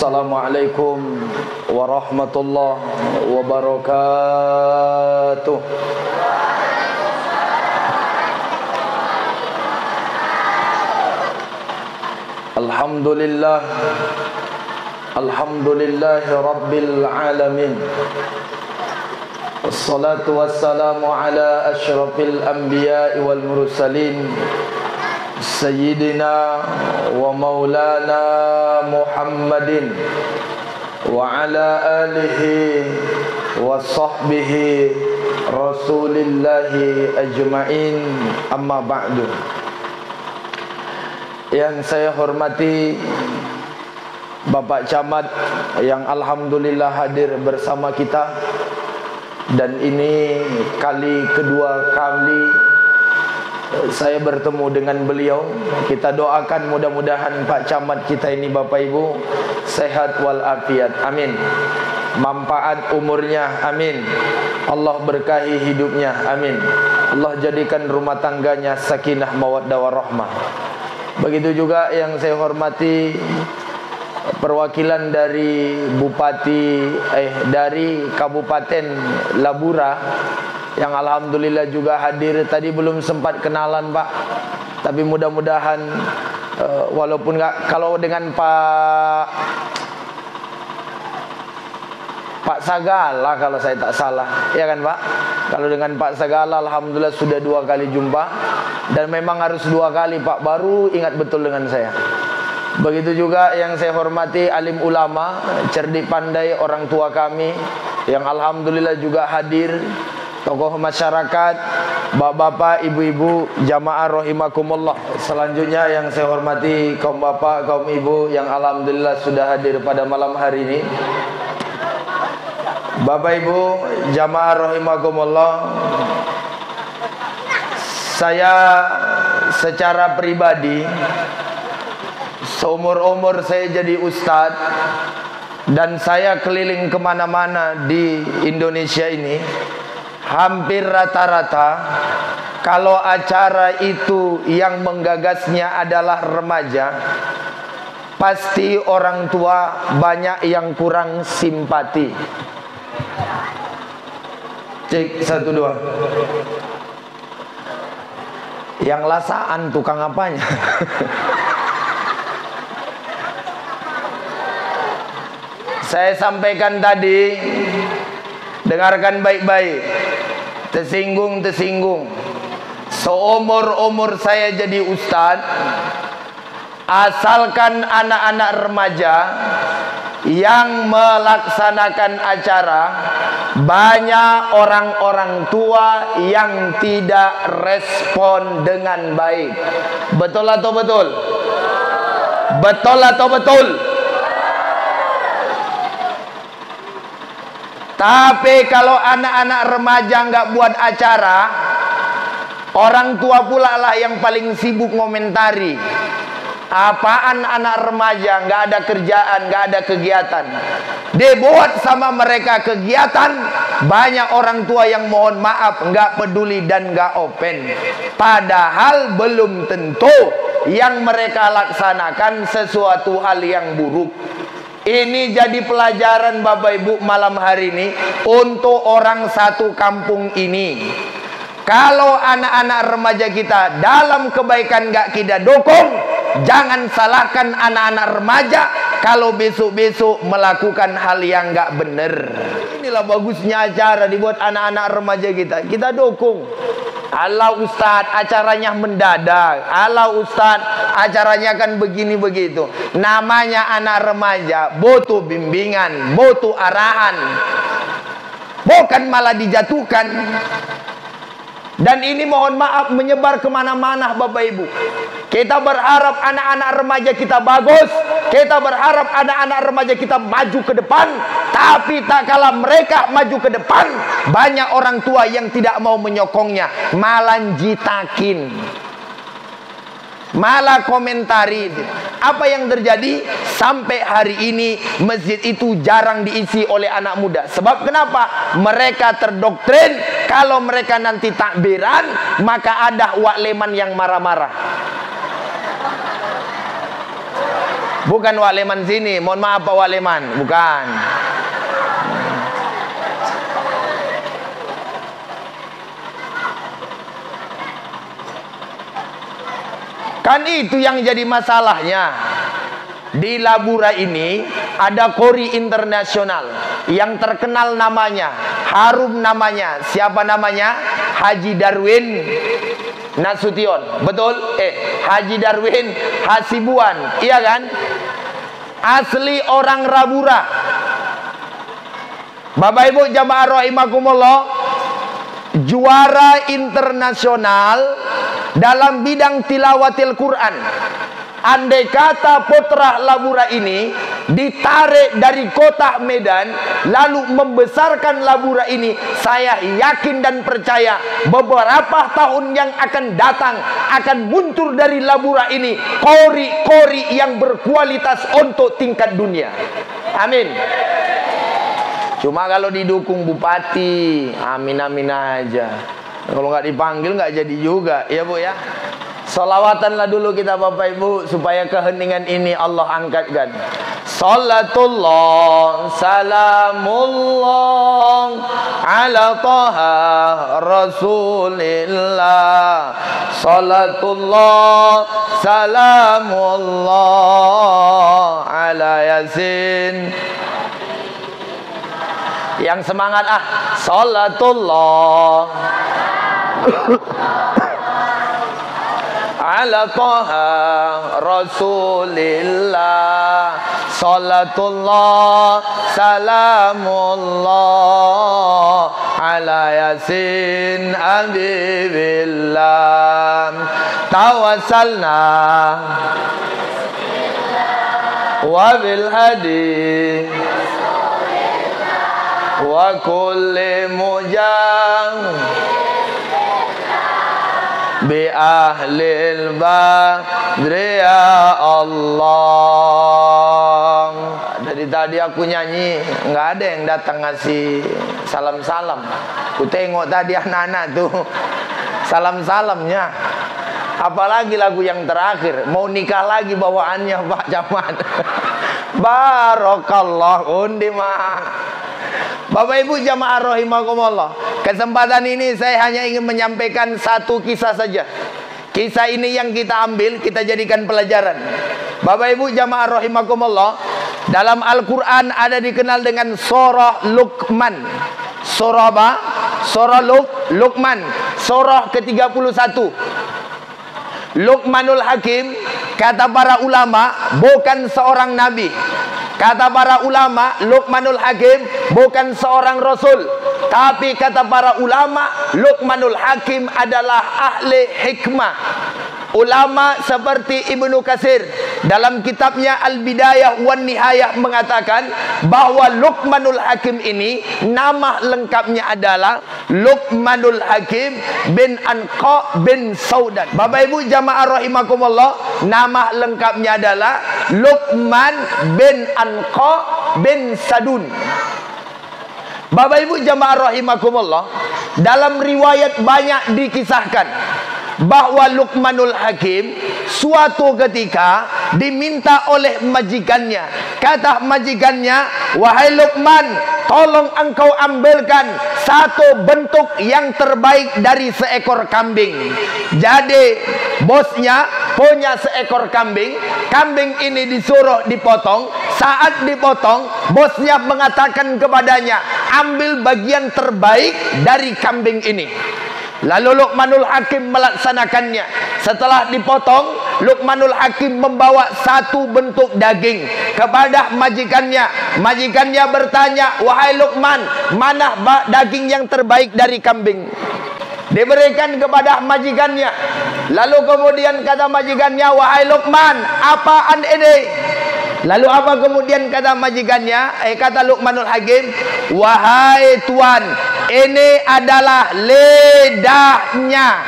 Assalamualaikum warahmatullahi wabarakatuh. Alhamdulillah, alhamdulillahi rabbil alamin. Wassalatu wassalamu ala asyrafil anbiya'i wal mursalin, Sayyidina wa maulana Muhammadin wa ala alihi wa sahbihi rasulillahi ajma'in, amma ba'du. Yang saya hormati Bapak Camat yang alhamdulillah hadir bersama kita, dan ini kali kedua kali saya bertemu dengan beliau. Kita doakan mudah-mudahan Pak Camat kita ini, Bapak Ibu, sehat walafiat, amin. Manfaat umurnya, amin. Allah berkahi hidupnya, amin. Allah jadikan rumah tangganya sakinah mawaddah warahmah. Begitu juga yang saya hormati perwakilan dari dari Kabupaten Labura yang alhamdulillah juga hadir. Tadi belum sempat kenalan, Pak, tapi mudah-mudahan walaupun nggak, kalau dengan Pak Sagala kalau saya tak salah, ya kan Pak? Kalau dengan Pak Sagala alhamdulillah sudah 2 kali jumpa, dan memang harus 2 kali Pak baru ingat betul dengan saya. Begitu juga yang saya hormati alim ulama, cerdik pandai orang tua kami yang alhamdulillah juga hadir, tokoh masyarakat, bapak-bapak, ibu-ibu, jamaah rahimakumullah. Selanjutnya yang saya hormati kaum bapak, kaum ibu yang alhamdulillah sudah hadir pada malam hari ini. Bapak Ibu jamaah rahimakumullah, saya secara pribadi seumur-umur saya jadi ustadz, dan saya keliling kemana-mana di Indonesia ini, hampir rata-rata kalau acara itu yang menggagasnya adalah remaja, pasti orang tua banyak yang kurang simpati. Cek 1 2. Yang lasaan tukang apanya? Saya sampaikan tadi, dengarkan baik-baik. Tersinggung. Seumur-umur saya jadi ustadz, asalkan anak-anak remaja yang melaksanakan acara, banyak orang-orang tua yang tidak respon dengan baik. Betul atau betul? Betul atau betul? Tapi kalau anak-anak remaja nggak buat acara, orang tua pula lah yang paling sibuk ngomentari. Apaan anak remaja, nggak ada kerjaan, nggak ada kegiatan. Dibuat sama mereka kegiatan, banyak orang tua yang mohon maaf nggak peduli dan nggak open. Padahal belum tentu yang mereka laksanakan sesuatu hal yang buruk. Ini jadi pelajaran Bapak Ibu malam hari ini untuk orang satu kampung ini. Kalau anak-anak remaja kita dalam kebaikan nggak kita dukung, jangan salahkan anak-anak remaja kalau besok-besok melakukan hal yang nggak benar. Inilah bagusnya acara dibuat anak-anak remaja kita. Kita dukung. Ala Ustadz acaranya mendadak, ala Ustadz acaranya kan begini begitu. Namanya anak remaja, butuh bimbingan, butuh arahan, bukan malah dijatuhkan. Dan ini mohon maaf menyebar kemana-mana Bapak Ibu. Kita berharap anak-anak remaja kita bagus, kita berharap anak-anak remaja kita maju ke depan. Tapi tak kala mereka maju ke depan, banyak orang tua yang tidak mau menyokongnya, malah jitakin, malah komentari. Apa yang terjadi sampai hari ini, masjid itu jarang diisi oleh anak muda. Sebab kenapa? Mereka terdoktrin kalau mereka nanti takbiran maka ada wakleman yang marah-marah. Bukan Wak Leman sini. Mohon maaf Pak Wak Leman. Bukan. Kan itu yang jadi masalahnya. Di Labura ini ada kori internasional yang terkenal namanya, harum namanya. Siapa namanya? Haji Darwin Nasution. Betul? Haji Darwin Hasibuan. Iya kan? Asli orang Rabura. Bapak Ibu jamaah rahimakumullah, juara internasional dalam bidang tilawatil Quran. Andai kata putra Labura ini ditarik dari kota Medan lalu membesarkan Labura ini, saya yakin dan percaya beberapa tahun yang akan datang akan muncul dari Labura ini kori-kori yang berkualitas untuk tingkat dunia. Amin. Cuma kalau didukung bupati, amin-amin aja. Kalau nggak dipanggil nggak jadi juga, ya Bu ya. Salawatanlah dulu kita Bapak Ibu supaya keheningan ini Allah angkatkan. Salatullah salamullah ala taha rasulillah. Salatullah salamullah ala yasin. Yang semangat salatullah ala taha rasulillah. Salatullah salamullah ala yasin habibillah. Tawassalna wa bil hadi wa kulli mujang bi ahlil badri ya Allah. Dari tadi aku nyanyi nggak ada yang datang ngasih salam-salam. Ku tengok tadi anak-anak tuh salam-salamnya. Apalagi lagu yang terakhir, mau nikah lagi bawaannya Pak Camat. Barokallah undi mah. Bapak Ibu jamaah rahimakumullah, kesempatan ini saya hanya ingin menyampaikan satu kisah saja. Kisah ini yang kita ambil, kita jadikan pelajaran. Bapak Ibu jamaah rahimakumullah, dalam Al-Quran ada dikenal dengan surah Luqman. Surah apa? Surah Luqman. Surah ke-31. Luqmanul Hakim, kata para ulama, bukan seorang nabi. Kata para ulama, Luqmanul Hakim bukan seorang rasul. Tapi kata para ulama, Luqmanul Hakim adalah ahli hikmah. Ulama seperti Ibnu Katsir dalam kitabnya Al-Bidayah wan Nihayah mengatakan bahwa Luqmanul Hakim ini nama lengkapnya adalah Luqmanul Hakim bin Anqa bin Saudan. Bapak Ibu jamaah rahimakumullah, nama lengkapnya adalah Luqman bin Anqa bin Sadun. Bapak Ibu jamaah rahimakumullah, dalam riwayat banyak dikisahkan bahwa Luqmanul Hakim suatu ketika diminta oleh majikannya. Kata majikannya, wahai Luqman, tolong engkau ambilkan satu bentuk yang terbaik dari seekor kambing. Jadi bosnya punya seekor kambing. Kambing ini disuruh dipotong. Saat dipotong, bosnya mengatakan kepadanya, ambil bagian terbaik dari kambing ini. Lalu Luqmanul Hakim melaksanakannya. Setelah dipotong, Luqmanul Hakim membawa satu bentuk daging kepada majikannya. Majikannya bertanya, wahai Luqman, mana daging yang terbaik dari kambing? Diberikan kepada majikannya. Lalu kemudian kata majikannya, wahai Luqman, apaan ini? Lalu apa kemudian kata majikannya? Kata Luqmanul Hakim, wahai tuan, ini adalah lidahnya.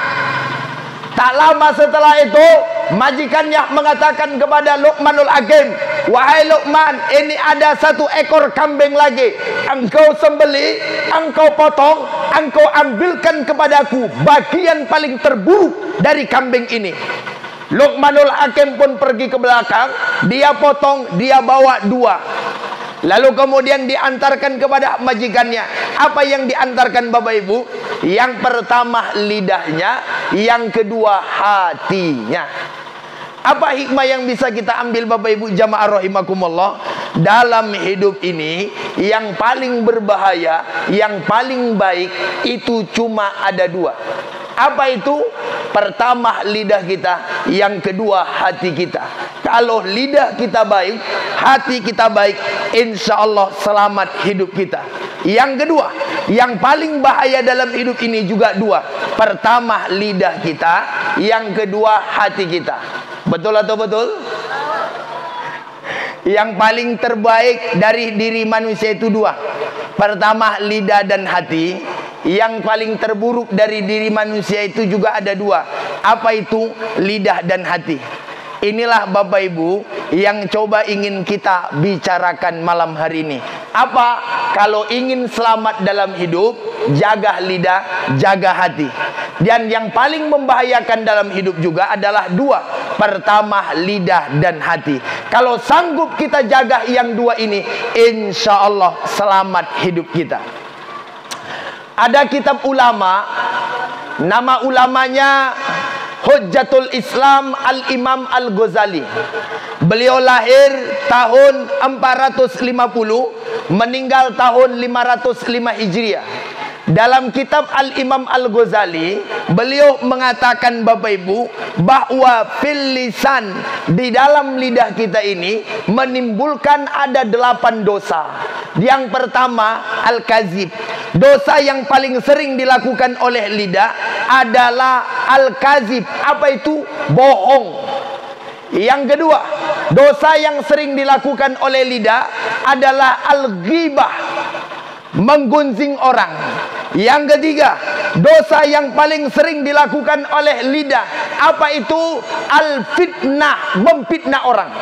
Tak lama setelah itu, majikannya mengatakan kepada Luqmanul Hakim, wahai Luqman, ini ada satu ekor kambing lagi. Engkau sembeli, engkau potong, engkau ambilkan kepadaku bagian paling terburuk dari kambing ini. Luqmanul Hakim pun pergi ke belakang, dia potong, dia bawa 2. Lalu kemudian diantarkan kepada majikannya. Apa yang diantarkan Bapak Ibu? Yang pertama lidahnya, yang kedua hatinya. Apa hikmah yang bisa kita ambil Bapak Ibu jamaah rahimakumullah? Dalam hidup ini yang paling berbahaya, yang paling baik itu cuma ada 2. Apa itu? Pertama lidah kita, yang kedua hati kita. Kalau lidah kita baik, hati kita baik, insya Allah selamat hidup kita. Yang kedua, yang paling bahaya dalam hidup ini juga 2. Pertama lidah kita, yang kedua hati kita. Betul atau betul? Yang paling terbaik dari diri manusia itu 2. Pertama lidah dan hati. Yang paling terburuk dari diri manusia itu juga ada 2. Apa itu? Lidah dan hati. Inilah Bapak Ibu yang coba ingin kita bicarakan malam hari ini. Apa? Kalau ingin selamat dalam hidup, jaga lidah, jaga hati. Dan yang paling membahayakan dalam hidup juga adalah 2. Pertama lidah dan hati. Kalau sanggup kita jaga yang 2 ini, insya Allah selamat hidup kita. Ada kitab ulama, nama ulamanya Hujjatul Islam Al-Imam Al-Ghazali. Beliau lahir tahun 450, meninggal tahun 505 Hijriah. Dalam kitab Al-Imam Al-Ghazali, beliau mengatakan Bapak Ibu, bahwa fil lisan, di dalam lidah kita ini menimbulkan ada 8 dosa. Yang pertama al-kazib. Dosa yang paling sering dilakukan oleh lidah adalah al-kazib. Apa itu? Bohong. Yang kedua, dosa yang sering dilakukan oleh lidah adalah al-ghibah, menggunjing orang. Yang ketiga, dosa yang paling sering dilakukan oleh lidah, apa itu? Al-fitnah, memfitnah orang.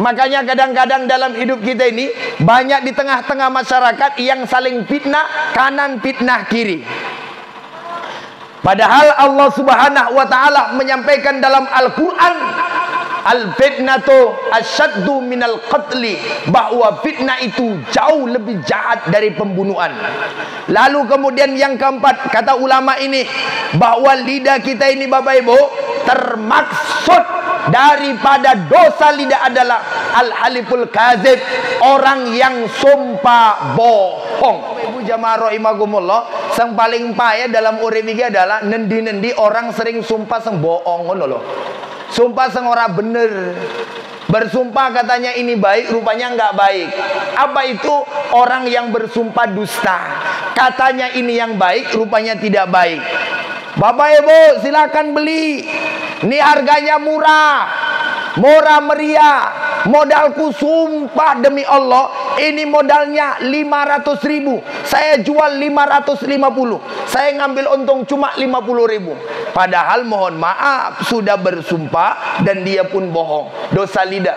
Makanya kadang-kadang dalam hidup kita ini banyak di tengah-tengah masyarakat yang saling fitnah kanan, fitnah kiri. Padahal Allah Subhanahu wa taala menyampaikan dalam Al-Qur'an, al-fitnatu asyaddu minal qatli, bahwa fitnah itu jauh lebih jahat dari pembunuhan. Lalu kemudian yang keempat, kata ulama ini, bahwa lidah kita ini Bapak Ibu, termaksud daripada dosa lidah adalah al-haliful kazib, orang yang sumpah bohong. Bapak Ibu jamaah rahimakumullah, yang paling payah dalam urip iki adalah nendi-nendi orang sering sumpah sing bohong ngono lho. Sumpah sing ora bener. Bersumpah katanya ini baik, rupanya enggak baik. Apa itu? Orang yang bersumpah dusta. Katanya ini yang baik, rupanya tidak baik. Bapak Ibu silakan beli. Ini harganya murah. Murah meriah. Modalku sumpah demi Allah, ini modalnya 500.000. Saya jual 550. Saya ngambil untung cuma 50.000. Padahal mohon maaf, sudah bersumpah dan dia pun bohong. Dosa lidah.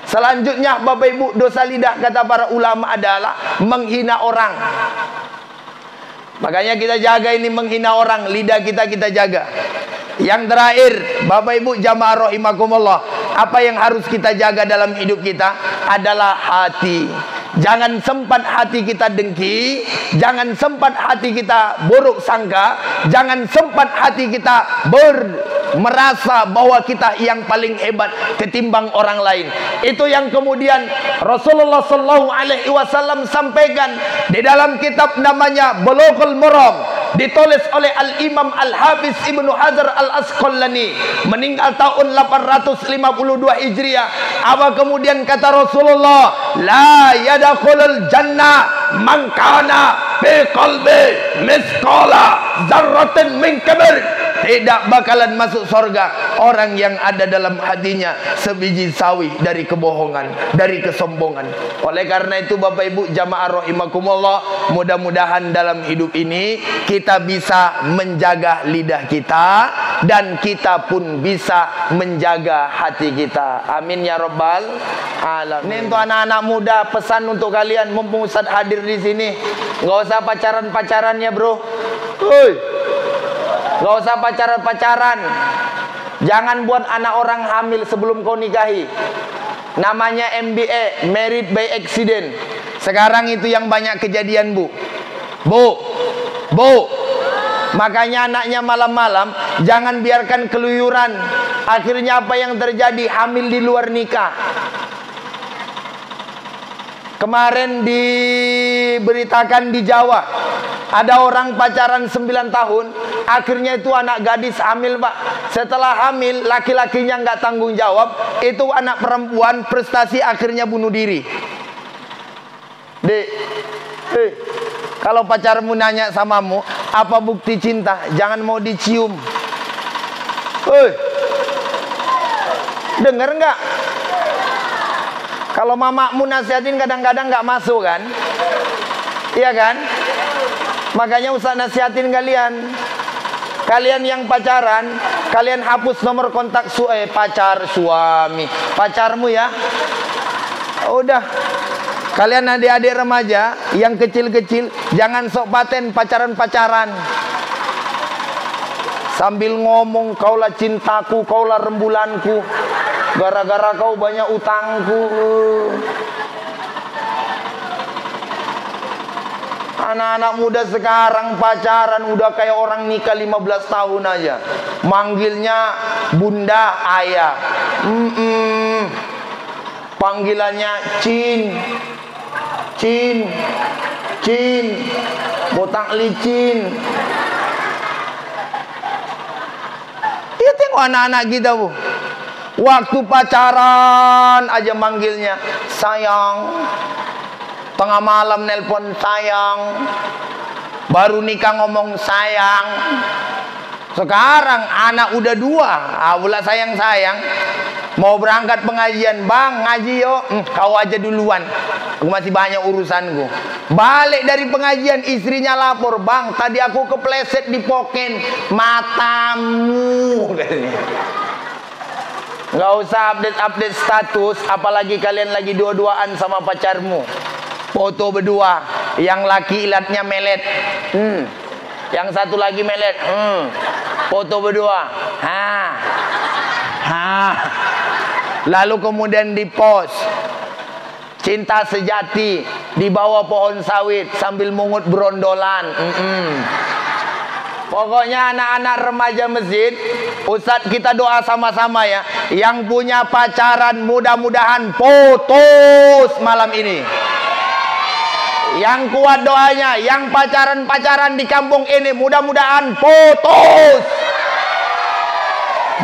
Selanjutnya Bapak Ibu, dosa lidah kata para ulama adalah menghina orang. Makanya kita jaga ini, menghina orang, lidah kita jaga. Yang terakhir Bapak Ibu jamaah rahimakumullah, apa yang harus kita jaga dalam hidup kita adalah hati. Jangan sempat hati kita dengki, jangan sempat hati kita buruk sangka, jangan sempat hati kita merasa bahwa kita yang paling hebat ketimbang orang lain. Itu yang kemudian Rasulullah SAW sampaikan di dalam kitab namanya Bulughul Maram, ditulis oleh Al-Imam Al-Hafiz Ibnu Hajar Al-Asqalani, meninggal tahun 852 Hijriah. Apa kemudian kata Rasulullah? La yadkhulul jannah man kana fi qalbi misqala dzarratin min kibr. Tidak bakalan masuk surga orang yang ada dalam hatinya sebiji sawi dari kebohongan, dari kesombongan. Oleh karena itu Bapak Ibu jamaah rahimakumullah, mudah-mudahan dalam hidup ini kita bisa menjaga lidah kita dan kita pun bisa menjaga hati kita. Amin ya rabbal alamin. Ini untuk anak-anak muda, pesan untuk kalian, mumpung Ustaz hadir di sini, nggak usah pacaran-pacaran ya bro. Gak usah pacaran-pacaran. Jangan buat anak orang hamil sebelum kau nikahi. Namanya MBA, married by accident. Sekarang itu yang banyak kejadian, Bu. Makanya anaknya malam-malam jangan biarkan keluyuran. Akhirnya apa yang terjadi? Hamil di luar nikah. Kemarin diberitakan di Jawa, ada orang pacaran 9 tahun, akhirnya itu anak gadis hamil, Pak. Setelah hamil, laki-lakinya nggak tanggung jawab, itu anak perempuan prestasi akhirnya bunuh diri. Dek, kalau pacarmu nanya samamu, apa bukti cinta? Jangan mau dicium. Dengar nggak? Kalau mamamu nasihatin kadang-kadang nggak masuk kan? Iya kan? Makanya usah nasihatin kalian. Kalian yang pacaran, kalian hapus nomor kontak pacar suami, pacarmu ya. Udah. Kalian adik-adik remaja yang kecil-kecil, jangan sok paten pacaran-pacaran. Sambil ngomong, kaulah cintaku, kaulah rembulanku. Gara-gara kau banyak utangku. Anak-anak muda sekarang pacaran udah kayak orang nikah 15 tahun aja. Manggilnya bunda, ayah. Panggilannya cin. Botak licin. Iya, tengok anak-anak kita, Bu. Waktu pacaran aja manggilnya sayang. Tengah malam nelpon sayang. Baru nikah ngomong sayang. Sekarang anak udah 2, pula sayang-sayang. Mau berangkat pengajian, bang ngaji yuk. Kau aja duluan, aku masih banyak urusanku. Balik dari pengajian, istrinya lapor, bang tadi aku kepleset di poken matamu. Nggak usah update status, apalagi kalian lagi dua-duaan sama pacarmu. Foto berdua, yang laki ilatnya melet, yang satu lagi melet, foto berdua, lalu kemudian dipost, cinta sejati di bawah pohon sawit sambil mungut berondolan. Pokoknya anak-anak remaja masjid, Ustadz kita doa sama-sama ya. Yang punya pacaran mudah-mudahan putus malam ini. Yang kuat doanya, yang pacaran-pacaran di kampung ini mudah-mudahan putus.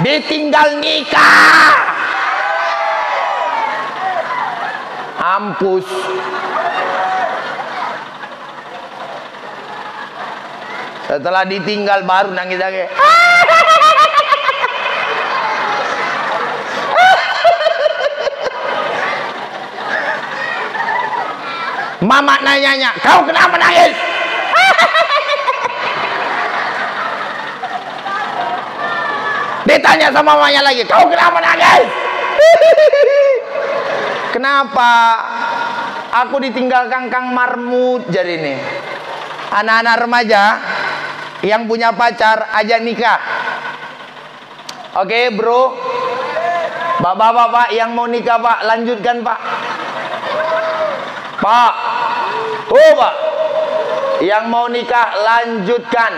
Ditinggal nikah. Ampus. Setelah ditinggal baru nangis lagi. Mama nanya, kau kenapa nangis? Ditanya sama mamanya lagi, kau kenapa nangis? Kenapa? Aku ditinggalkan Kang Marmut jadi ini. Anak-anak remaja yang punya pacar ajak nikah. Oke, bro. Bapak-bapak yang mau nikah, Pak, lanjutkan, Pak. Pak. Pak. Yang mau nikah lanjutkan.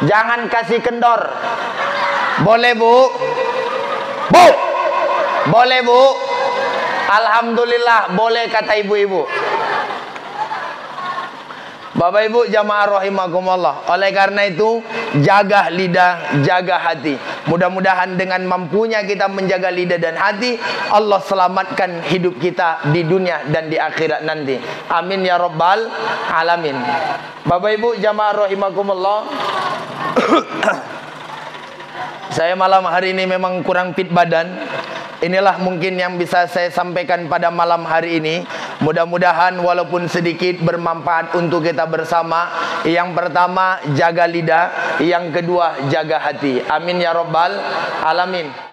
Jangan kasih kendor. Boleh, Bu? Bu. Boleh, Bu? Alhamdulillah, boleh kata ibu-ibu. Bapak Ibu jamaah rahimakumullah. Oleh karena itu, jaga lidah, jaga hati. Mudah-mudahan dengan mampunya kita menjaga lidah dan hati, Allah selamatkan hidup kita di dunia dan di akhirat nanti. Amin ya rabbal alamin. Bapak Ibu jamaah rahimakumullah. Saya malam hari ini memang kurang fit badan. Inilah mungkin yang bisa saya sampaikan pada malam hari ini. Mudah-mudahan walaupun sedikit bermanfaat untuk kita bersama. Yang pertama, jaga lidah. Yang kedua, jaga hati. Amin ya rabbal alamin.